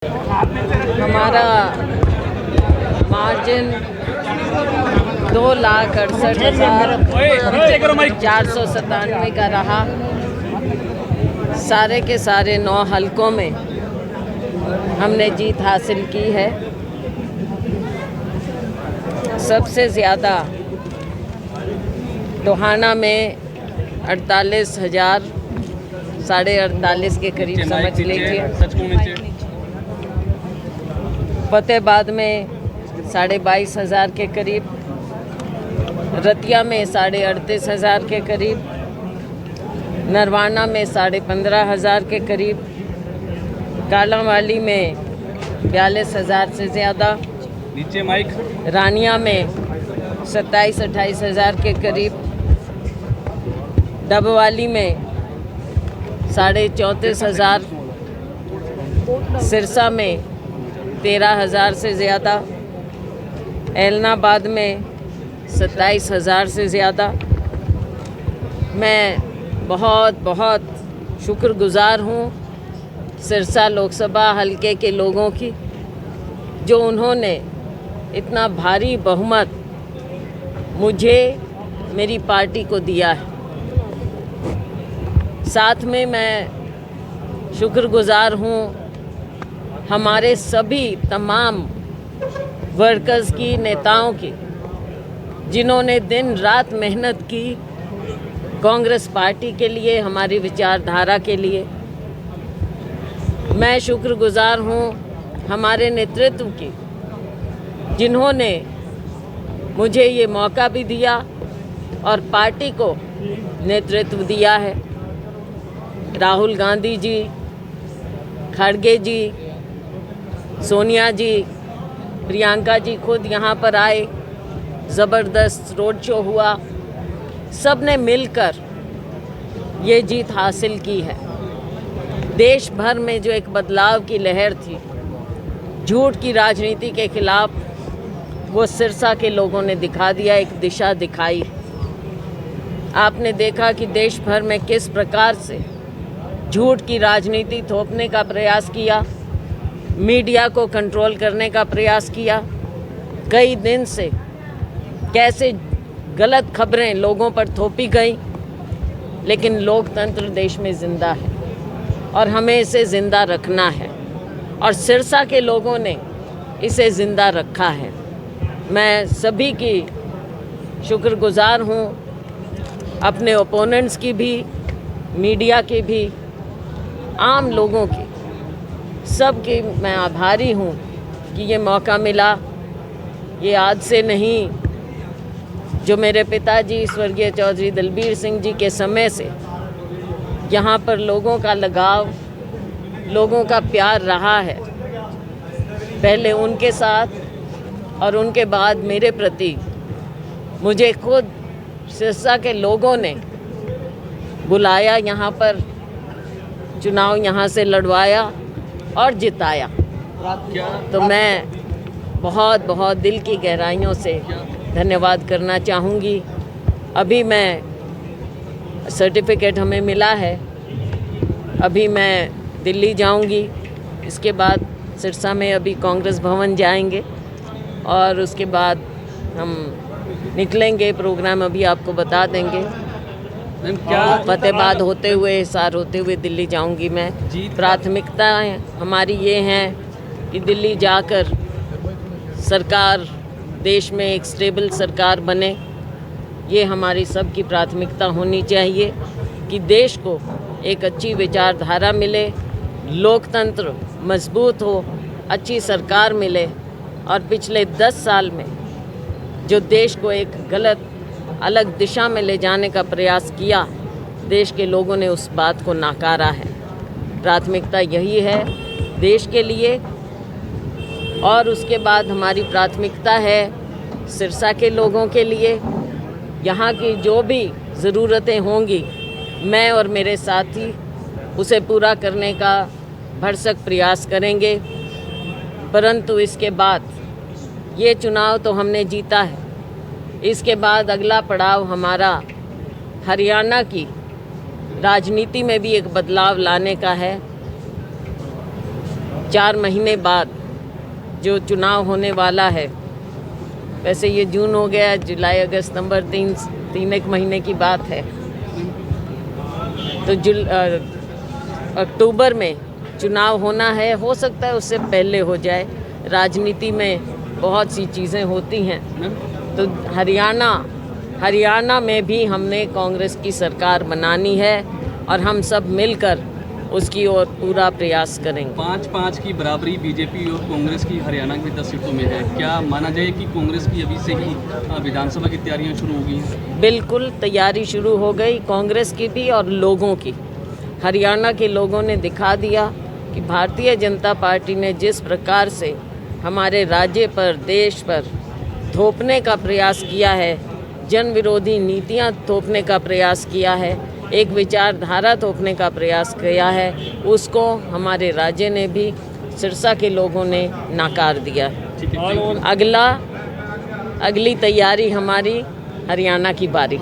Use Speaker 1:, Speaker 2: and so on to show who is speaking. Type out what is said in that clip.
Speaker 1: हमारा मार्जिन 2,68,497 का रहा। सारे के सारे 9 हलकों में हमने जीत हासिल की है। सबसे ज़्यादा टोहाना में 48,000 48,500 के करीब समझ लीजिए। फतेहाबाद में 22,500 के करीब, रतिया में 38,500 के करीब, नरवाना में 15,500 के करीब, कालांवाली में 42,000 से ज़्यादा,
Speaker 2: नीचे माइक,
Speaker 1: रानिया में 27-28,000 के करीब, डबवाली में 34,500, सिरसा में 13,000 से ज़्यादा, ऐलनाबाद में 27,000 से ज़्यादा। मैं बहुत बहुत शुक्रगुज़ार हूँ सिरसा लोकसभा हलके के लोगों की, जो उन्होंने इतना भारी बहुमत मुझे, मेरी पार्टी को दिया है। साथ में मैं शुक्रगुज़ार हूँ हमारे सभी तमाम वर्कर्स की, नेताओं की, जिन्होंने दिन रात मेहनत की कांग्रेस पार्टी के लिए, हमारी विचारधारा के लिए। मैं शुक्रगुज़ार हूँ हमारे नेतृत्व की, जिन्होंने मुझे ये मौका भी दिया और पार्टी को नेतृत्व दिया है। राहुल गांधी जी, खड़गे जी, सोनिया जी, प्रियंका जी खुद यहाँ पर आए, ज़बरदस्त रोड शो हुआ। सब ने मिलकर ये जीत हासिल की है। देश भर में जो एक बदलाव की लहर थी, झूठ की राजनीति के खिलाफ, वो सिरसा के लोगों ने दिखा दिया, एक दिशा दिखाई। आपने देखा कि देश भर में किस प्रकार से झूठ की राजनीति थोपने का प्रयास किया, मीडिया को कंट्रोल करने का प्रयास किया। कई दिन से कैसे गलत खबरें लोगों पर थोपी गई, लेकिन लोकतंत्र देश में ज़िंदा है और हमें इसे ज़िंदा रखना है, और सिरसा के लोगों ने इसे ज़िंदा रखा है। मैं सभी की शुक्रगुज़ार हूँ, अपने ओपोनेंट्स की भी, मीडिया की भी, आम लोगों की, सब की मैं आभारी हूँ कि ये मौका मिला। ये आज से नहीं, जो मेरे पिताजी स्वर्गीय चौधरी दलबीर सिंह जी के समय से यहाँ पर लोगों का लगाव, लोगों का प्यार रहा है। पहले उनके साथ और उनके बाद मेरे प्रति मुझे खुद सिरसा के लोगों ने बुलाया, यहाँ पर चुनाव यहाँ से लड़वाया और जिताया। तो मैं बहुत बहुत दिल की गहराइयों से धन्यवाद करना चाहूँगी। अभी मैं सर्टिफिकेट हमें मिला है, अभी मैं दिल्ली जाऊँगी, इसके बाद सिरसा में अभी कांग्रेस भवन जाएंगे और उसके बाद हम निकलेंगे। प्रोग्राम अभी आपको बता देंगे। फतेहाबाद होते हुए, हिसार होते हुए दिल्ली जाऊंगी मैं। प्राथमिकताएं हमारी ये हैं कि दिल्ली जाकर सरकार, देश में एक स्टेबल सरकार बने। ये हमारी सबकी प्राथमिकता होनी चाहिए कि देश को एक अच्छी विचारधारा मिले, लोकतंत्र मजबूत हो, अच्छी सरकार मिले। और पिछले 10 साल में जो देश को एक गलत अलग दिशा में ले जाने का प्रयास किया, देश के लोगों ने उस बात को नकारा है। प्राथमिकता यही है देश के लिए। और उसके बाद हमारी प्राथमिकता है सिरसा के लोगों के लिए। यहाँ की जो भी ज़रूरतें होंगी, मैं और मेरे साथी उसे पूरा करने का भरसक प्रयास करेंगे। परंतु इसके बाद, ये चुनाव तो हमने जीता है, इसके बाद अगला पड़ाव हमारा हरियाणा की राजनीति में भी एक बदलाव लाने का है। 4 महीने बाद जो चुनाव होने वाला है, वैसे ये जून हो गया, जुलाई अगस्त सितंबर, तीन एक महीने की बात है, तो अक्टूबर में चुनाव होना है। हो सकता है उससे पहले हो जाए, राजनीति में बहुत सी चीज़ें होती हैं। तो हरियाणा में भी हमने कांग्रेस की सरकार बनानी है और हम सब मिलकर उसकी ओर पूरा प्रयास करेंगे।
Speaker 2: 5-5 की बराबरी बीजेपी और कांग्रेस की हरियाणा की 10 सीटों में है। क्या माना जाए कि कांग्रेस की अभी से ही विधानसभा की तैयारियां शुरू हो गई हैं?
Speaker 1: बिल्कुल तैयारी शुरू हो गई, कांग्रेस की भी और लोगों की। हरियाणा के लोगों ने दिखा दिया कि भारतीय जनता पार्टी ने जिस प्रकार से हमारे राज्य पर, देश पर थोपने का प्रयास किया है, जन विरोधी नीतियां थोपने का प्रयास किया है, एक विचारधारा थोपने का प्रयास किया है, उसको हमारे राज्य ने भी, सिरसा के लोगों ने नकार दिया है। अगली तैयारी हमारी हरियाणा की बारी।